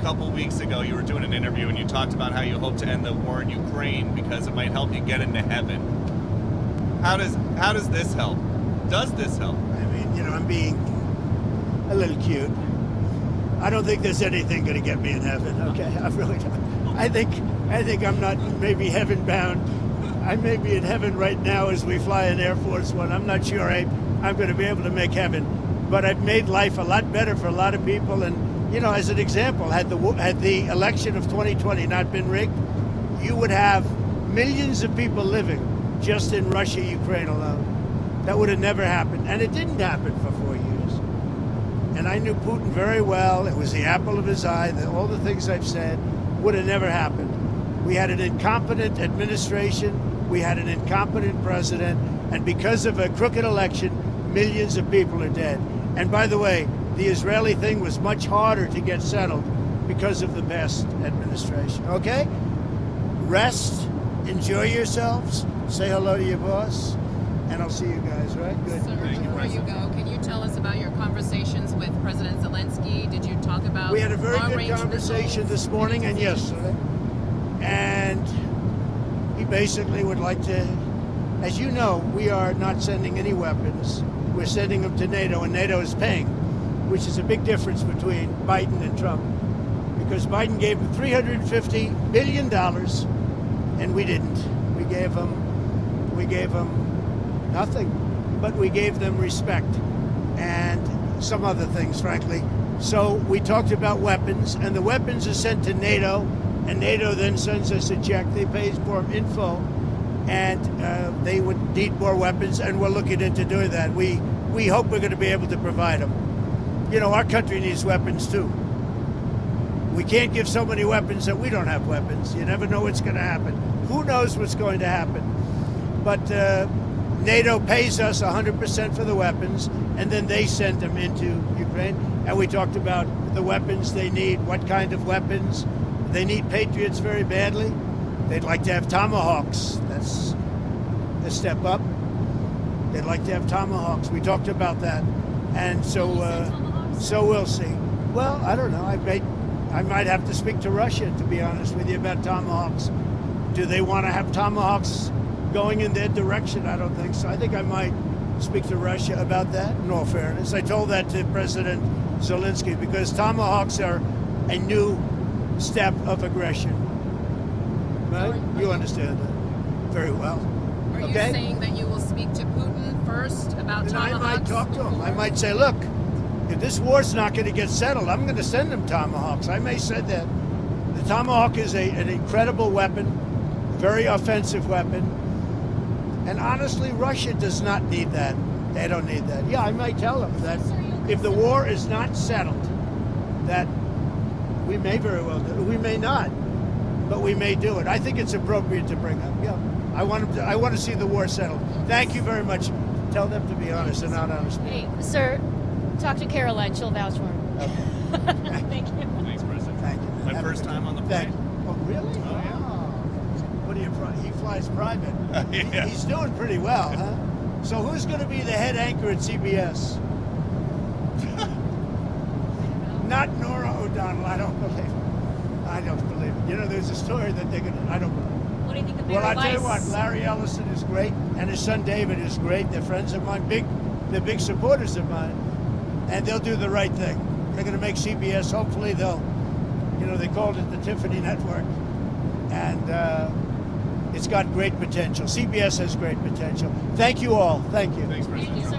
couple weeks ago, you were doing an interview and you talked about how you hope to end the war in Ukraine because it might help you get into heaven. How does this help? Does this help? I mean, I'm being a little cute. I don't think there's anything going to get me in heaven. Okay, I really don't. I think I'm not maybe heaven bound. I may be in heaven right now as we fly in Air Force One. I'm not sure I'm going to be able to make heaven, but I've made life a lot better for a lot of people. And as an example, had the election of 2020 not been rigged, you would have millions of people living just in Russia, Ukraine alone. That would have never happened, and it didn't happen for 4 years. And I knew Putin very well. It was the apple of his eye. All the things I've said would have never happened. We had an incompetent administration. We had an incompetent president. And because of a crooked election, millions of people are dead. And by the way, the Israeli thing was much harder to get settled because of the past administration. Okay? Rest, enjoy yourselves, say hello to your boss, and I'll see you guys, right? Good. So before you go, can you tell us about your conversations with President Zelensky? Did you talk about We had a very good long-range conversation missiles? this morning and yesterday. And he basically would like to, as you know, we are not sending any weapons. We're sending them to NATO, and NATO is paying, which is a big difference between Biden and Trump. Because Biden gave them $350 billion, and we didn't. We gave them nothing, but we gave them respect and some other things, frankly. So we talked about weapons, and the weapons are sent to NATO, and NATO then sends us a check. They pay for them in full, and they would need more weapons, and we're looking into doing that. We hope we're going to be able to provide them. Our country needs weapons too. We can't give so many weapons that we don't have weapons. You never know what's going to happen. Who knows what's going to happen? But NATO pays us 100% for the weapons, and then they send them into Ukraine. And we talked about the weapons they need, what kind of weapons. They need Patriots very badly. They'd like to have Tomahawks. That's a step up. They'd like to have Tomahawks. We talked about that. And so we'll see. Well, I don't know. I might have to speak to Russia, to be honest with you, about Tomahawks. Do they want to have Tomahawks going in their direction? I don't think so. I think I might speak to Russia about that, in all fairness. I told that to President Zelensky, because Tomahawks are a new step of aggression. Right? You understand that very well. Are you Okay? saying that you will speak to Putin first about And Tomahawks? I might talk to him. I might say, look, if this war's not going to get settled, I'm going to send them Tomahawks. I may say that. The Tomahawk is an incredible weapon, very offensive weapon. And honestly, Russia does not need that. They don't need that. Yeah, I might tell them that if the war is not settled, that we may very well do it. We may not, but we may do it. I think it's appropriate to bring up. Yeah, I want to see the war settled. Thank you very much. Tell them to be honest and not honest. Hey, sir, talk to Caroline. She'll vouch for him. Okay. Thank you. Thanks, President. Thank you. My first time on the Thank plane. you. Oh, really? Oh, yeah. What do you? He flies private. Yeah. He's doing pretty well, huh? So who's going to be the head anchor at CBS? Not Nora O'Donnell. I don't believe it. There's a story that they're going to. I don't believe it. What do you think of Well, I Barry tell you what, Weiss? Larry Ellison is great, and his son David is great. They're friends of mine. They're big supporters of mine, and they'll do the right thing. They're going to make CBS. Hopefully, they called it the Tiffany Network, and it's got great potential. CBS has great potential. Thank you all. Thank you. Thanks, President.